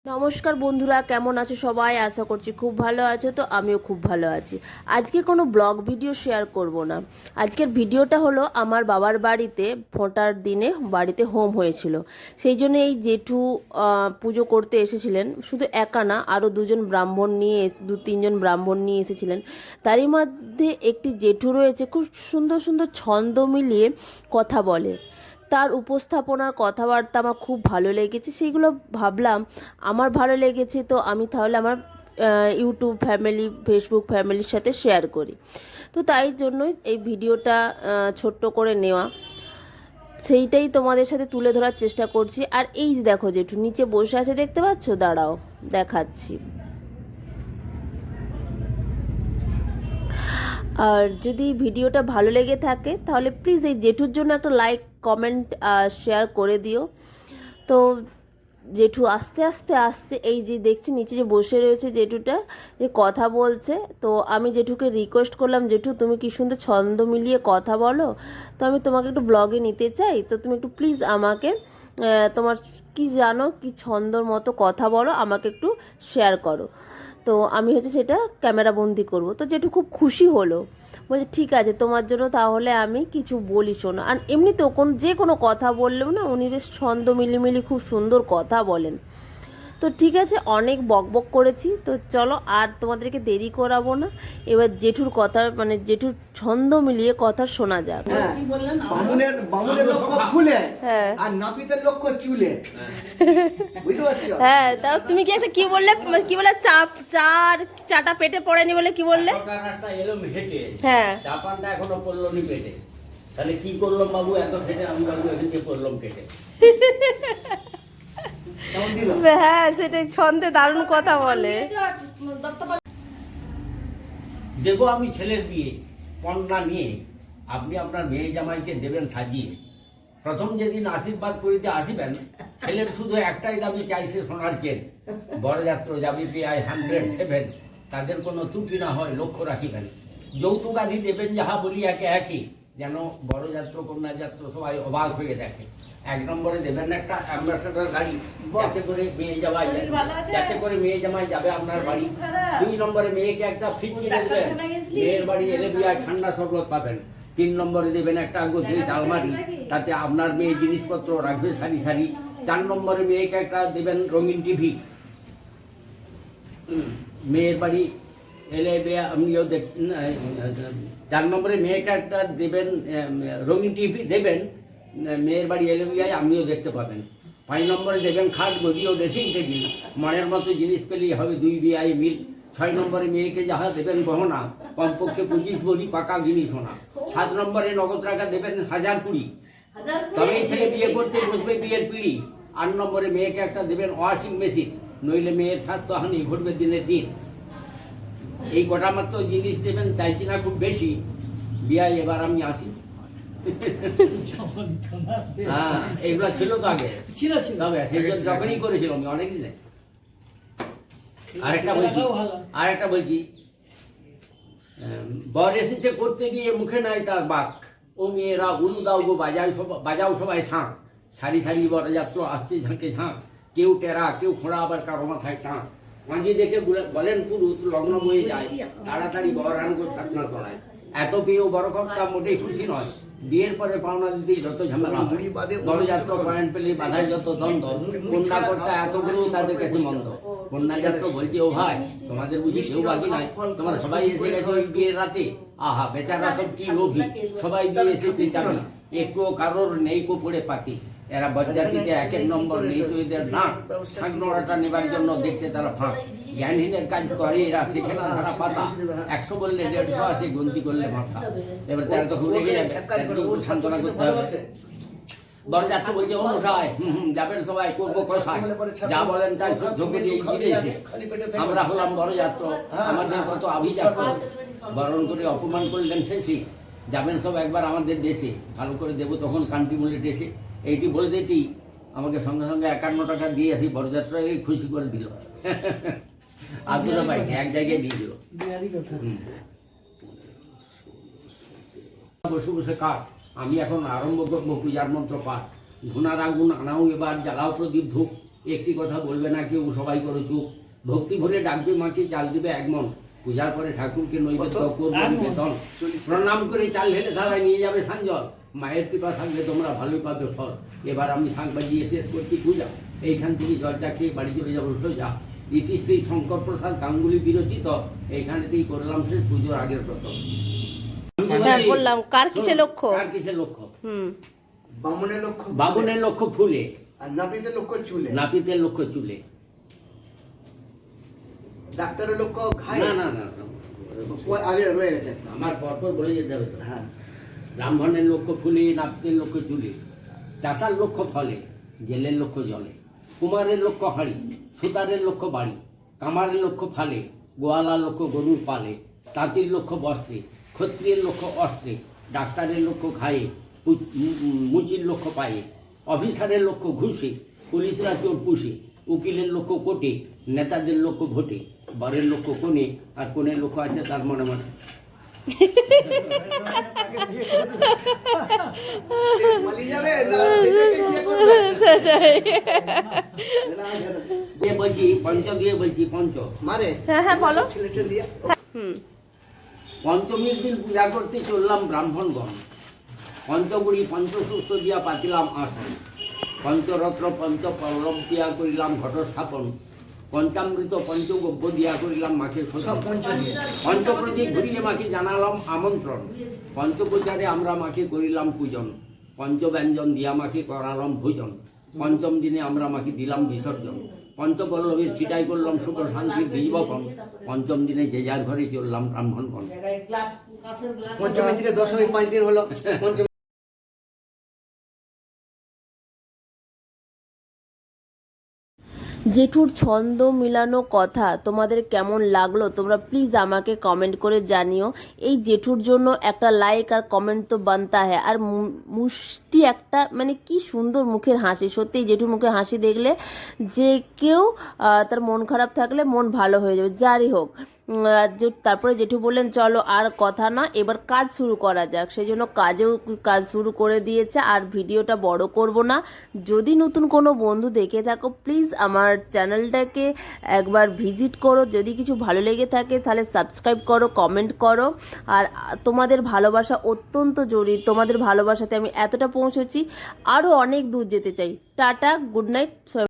নমস্কার বন্ধুরা, কেমন আছো সবাই? আশা করছি খুব ভালো আছো। তো আমিও খুব ভালো আছি। আজকে কোনো ব্লগ ভিডিও শেয়ার করব না। আজকের ভিডিওটা হলো আমার বাবার বাড়িতে ফোঁটার দিনে বাড়িতে হোম হয়েছিল, সেই জন্য এই জেঠু পুজো করতে এসেছিলেন। শুধু একা না, আরও দু তিনজন ব্রাহ্মণ নিয়ে এসেছিলেন। তারই মধ্যে একটি জেঠু রয়েছে, খুব সুন্দর সুন্দর ছন্দ মিলিয়ে কথা বলে। তার উপস্থাপনার কথাবার্তা আমার খুব ভালো লেগেছে। সেইগুলো ভাবলাম আমার ভালো লেগেছে, তো আমি তাহলে আমার ইউটিউব ফ্যামিলি, ফেসবুক ফ্যামিলির সাথে শেয়ার করি। তো তাই জন্যই এই ভিডিওটা ছোট্ট করে নেওয়া, সেইটাই তোমাদের সাথে তুলে ধরার চেষ্টা করছি। আর এই দেখো জেঠু নিচে বসে আছে, দেখতে পাচ্ছ? দাঁড়াও, দেখাচ্ছি। আর যদি ভিডিওটা ভালো লেগে থাকে তাহলে প্লিজ এই জেঠুর জন্য একটা লাইক, কমেন্ট, শেয়ার করে দিও। তো জেঠু আস্তে আস্তে আসছে, এই যে দেখছি নিচে যে বসে রয়েছে জেঠুটা, যে কথা বলছে। তো আমি জেঠুকে রিকোয়েস্ট করলাম, জেঠু তুমি কি সুন্দর ছন্দ মিলিয়ে কথা বলো, তো আমি তোমাকে একটু ব্লগে নিতে চাই, তো তুমি একটু প্লিজ আমাকে তোমার কি জানো, কি ছন্দর মতো কথা বলো, আমাকে একটু শেয়ার করো। তো আমি সেটা ক্যামেরা বন্দি করব। তো জেঠু খুব খুশি হলো, বলছে ঠিক আছে তোমার জন্য তাহলে আমি কিছু বলি, শোনো। আর এমনিতেও যে কোনো কথা বললেও না উনি বেশ ছন্দ মিলিমিলি খুব সুন্দর কথা বলেন। তো ঠিক আছে, অনেক বকবক করেছি, তো চলো আর তোমাদেরকে দেরি করাবো না। এবার জেঠুর কথা, মানে জেঠুর ছন্দ মিলিয়ে কথা শোনা যাক। বামুনের লক্ষ্য ফুলে, হ্যাঁ, আর নাপিতের লক্ষ্য চুলে। বুঝতে পারছো? হ্যাঁ, তাও তুমি কি একটা কি বললে, কি বলে, চাটা পেটে পড়েনি বলে কি বললে? রাস্তা এলো হেঁটে, হ্যাঁ, চাপানটা এখনো পড়লো নি পেটে। তাহলে কি করলাম বাবু, এত হেঁটে আমি বাবু এখানে পড়লাম পেটে। কেমন দিল? হ্যাঁ, সেটাই, ছন্দে দারুণ কথা বলে। দেখো আমি ছেলের বিয়ে কন্যা নিয়ে, আপনি আপনার মেয়ে জামাইকে দেবেন সাজিয়ে। প্রথম যেদিন আশীর্বাদ করিতে আসিবেন, ছেলের শুধু একটাই দাবি চাইছে সোনার চেন। বরযাত্র যাবি প্রায় 107, তাদের কোনো ত্রুটি না হয় লক্ষ্য রাখিবেন। যৌতুক আদি দেবেন যাহা বলিয়াকে একই, যেন বড়যাত্র কন্যাযাত্র সবাই অবাক হয়ে দেখে। 1 নম্বরে দেবেন একটা অ্যাম্বাসেডর গাড়ি, যাতে করে মেয়ে জামাই যাবে আপনার বাড়ি। 2 নম্বরে মেয়েকে একটা ফ্রিজ কিনে দেবেন, মেয়ের বাড়ি এলে বিয়ায় ঠান্ডা শরবত পাবেন। 3 নম্বরে দেবেন একটা গোদরেজ আলমারি, তাতে আপনার মেয়ে জিনিসপত্র রাখবে সারি সারি। 4 নম্বরে মেয়েকে একটা দেবেন রঙিন টিভি। মেয়ের বাড়ি এলে আপনিও 4 নম্বরে মেয়েকে একটা দেবেন রঙিন টিভি দেবেন, মেয়ের বাড়ি এলে বিয়ায় আপনিও দেখতে পাবেন। 5 নম্বরে দেবেন খাট, গদি ও ড্রেসিং টেবিল, মনের মতো জিনিস পেলেই হবে 2 বিয়াই মিল। 6 নম্বরে মেয়েকে যাহা দেবেন গহনা, কমপক্ষে 25 ভরি পাকা জিনিস সোনা। 7 নম্বরে নগদ টাকা দেবেন 1020, তবেই ছেলে বিয়ে করতে বসবে বিয়ের পিড়ি। 8 নম্বরে মেয়েকে একটা দেবেন ওয়াশিং মেশিন, নইলে মেয়ের স্বাস্থ্যহানি ঘটবে দিনের দিন। এই কটা মাত্র জিনিস দেবেন, চাইছি না খুব বেশি। বিয়ায় এবার আমি আসি। হ্যাঁ, এইগুলো ছিল তো আগে, তবে সেই জন্য যখনই করেছিলাম আমি অনেক দিনে। আরেকটা বলছি, বর এসেছে করতে গিয়ে মুখে নাই তার বাক, ও মেয়েরা উলু দাও গো বাজাও সবাই শাঁখ। সারি সারি বরযাত্র আসছে ঝাঁকে ঝাঁক, কেউ টেরা কেউ খোঁড়া, আবার কারো মাথায় টাঁক। মাঝি দেখে বলেন পুরুষ লগ্ন বয়ে যায়, তাড়াতাড়ি বর আনগো ছাতনা তলায়। এত পেয়েও বড় কর্তা মোটেই খুশি নয়, বিয়ের পরে পাওনা দিতেই যত ঝামেলা। বরযাত্র পয়েন্ট পেলে বাধায় যত দ্বন্দ্ব, কন্যা কর্তা এত করেও তাদের কাছে মন্দ। কন্যাযাত্র বলছে ও ভাই, তোমাদের বুঝি কেউ বাকি নাই, তোমরা সবাই এসে গেছে ওই বিয়ের রাতে। আহা বেচারা সব কি লোভী, সবাই দিয়ে এসেছে চাবি, একটুও কারোর নেই কো পড়ে পাতি। এরা বরযাত্রীতে 1 নম্বর নেই তো এদের নাক, সাগনড়াটা নেবার জন্য দেখছে তারা ফাঁক। জ্ঞানহীনের কাজ করে এরা, শেখে না ধারা পাতা, 100 বললে 150 আসে, গন্তি করলে মাথা। এবার তারা তো রেগে যাবে, সান্ত্বনা করতে হবে। বরযাত্র বলছে ও মশাই, যাবেন সবাই, করবো কষায়, যা বলেন তাই সহ্য করে এই বিদেশে। আমরা হলাম বরযাত্র, আমাদের কত আভিজাত্য, বরণ করে অপমান করলেন শেষে। যাবেন সব একবার আমাদের দেশে, ভালো করে দেবো তখন কান্ট্রি বলে দেশে। এইটি বলে দিতেই আমাকে সঙ্গে সঙ্গে 51 টাকা দিয়ে আসি, বরযাত্রাকে খুশি করে দিল। আর দুটো পাইছে, এক জায়গায় দিয়ে দিল। বসে বসে কাঠ, আমি এখন আরম্ভ করবো পূজার মন্ত্র পাঠ। ধুনার আগুন আনাও এবার, জ্বালাও প্রদীপ ধূপ, একটি কথা বলবে না কেউ, সবাই করে চুপ। ভক্তি ভরে ডাকবে মাকে, চাল দিবে এক মন। পূজার পরে ঠাকুরকে নৈবেদ্য কত? করবে নিবেদন। 40 প্রণাম করে চাল ঢেলে থালায় নিয়ে যাবে সাঞ্জল। মায়ের কৃপা থাকলে তোমরা ভালোই পাবে ফল। এবার আমি শাঁখ বাজিয়ে শেষ করছি পূজা। এইখান থেকে জলটা খেয়ে বাড়ি চলে যাবো সোজা। ইতিশ্রী শঙ্কর প্রসাদ গাঙ্গুলি বিরচিত। এইখানেতেই করলাম শেষ পুজোর আগের ব্রত। হ্যাঁ বললাম, কার কিসে লক্ষ্য? কার কিসের লক্ষ্য? বামনের লক্ষ্য বাবনের লক্ষ্য ফুলে, আর নাপিতের লক্ষ্য চুলে, নাপিতের লক্ষ্য চুলে। ডাক্তারের লক্ষ্য ঘায়ে। না না না না। আগে রয়ে গেছে। আমার পরপর বলে যেতে হবে তো। হ্যাঁ, ব্রাহ্মণের লক্ষ্য ফুলে, নাপিতের লক্ষ্য চুলে, চাষার লক্ষ্য ফলে, জেলের লক্ষ্য জলে, কুমারের লক্ষ্য হাড়ি, সুতারের লক্ষ্য বাড়ি, কামারের লক্ষ্য ফালে, গোয়ালার লক্ষ্য গরুর পালে, তাঁতির লক্ষ্য বস্ত্রে, ক্ষত্রিয়ের লক্ষ্য অস্ত্রে, ডাক্তারের লক্ষ্য ঘায়ে, মুচির লক্ষ্য পায়ে, অফিসারের লক্ষ্য ঘুষে, পুলিশরা চোর পুষে, উকিলের লক্ষ্য কোটে, নেতাদের লক্ষ্য ভোটে, বরের লক্ষ্য কোণে, আর কোণের লক্ষ্য আছে তার মনে মনে। সে পালিয়ে যাবে না সেটাকে বিয়ে করবে? সেটাই। না, দিয়ে বলছি পঞ্চ, দিয়ে বলছি পঞ্চ। মারে হ্যাঁ, হ্যাঁ, বলো। ছেলে ছেলে দিয়ে পঞ্চমীর দিন পূজা করতে চললাম ব্রাহ্মণগণ। পঞ্চগুড়ি পঞ্চশস্য দিয়া পাতিলাম আসন। পঞ্চরত্ন পঞ্চ পল্লব দিয়া করিলাম ঘটস্থাপন। পঞ্চামৃত পঞ্চগব্য দিয়া করিলাম মাকে সব শোধন। পঞ্চ দিয়ে। পঞ্চপ্রতীক ঘুরিয়ে মাকে জানালাম আমন্ত্রণ। পঞ্চপ্রচারে আমরা মাকে করিলাম পূজন। পঞ্চব্যঞ্জন দিয়া মাকে করালাম ভোজন। পঞ্চম দিনে আমরা মাকে দিলাম বিসর্জন। পঞ্চপল্লবীর ছিটাই করলাম সুখ শান্তির বীজ বপন। পঞ্চম দিনে যে যার ঘরে চললাম ব্রাহ্মণগণ। পঞ্চমী থেকে দশমী 5 দিন হলো পঞ্চমী। জেঠুর ছন্দ মিলানো কথা তোমাদের কেমন লাগলো তোমরা প্লিজ আমাকে কমেন্ট করে জানিও। এই জেঠুর জন্য একটা লাইক আর কমেন্ট তো বানতা হ্যায়। আর মুষ্টি একটা মানে কি সুন্দর মুখের হাসি, সত্যি জেঠুর মুখের হাসি দেখলে যে কেউ তার মন খারাপ থাকলে মন ভালো হয়ে যাবে, যারই হোক। তারপরে জেঠু বললেন চলো আর কথা না, এবার কাজ শুরু করা যাক। সেই জন্য কাজ শুরু করে দিয়েছে। আর ভিডিওটা বড় করব না। যদি নতুন কোনো বন্ধু দেখে থাকো প্লিজ আমার চ্যানেলটাকে একবার ভিজিট করো। যদি কিছু ভালো লেগে থাকে তাহলে সাবস্ক্রাইব করো, কমেন্ট করো। আর তোমাদের ভালোবাসা অত্যন্ত জরুরি। তোমাদের ভালোবাসাতে আমি এতটা পৌঁছেছি, আরও অনেক দূর যেতে চাই। Tata, good night.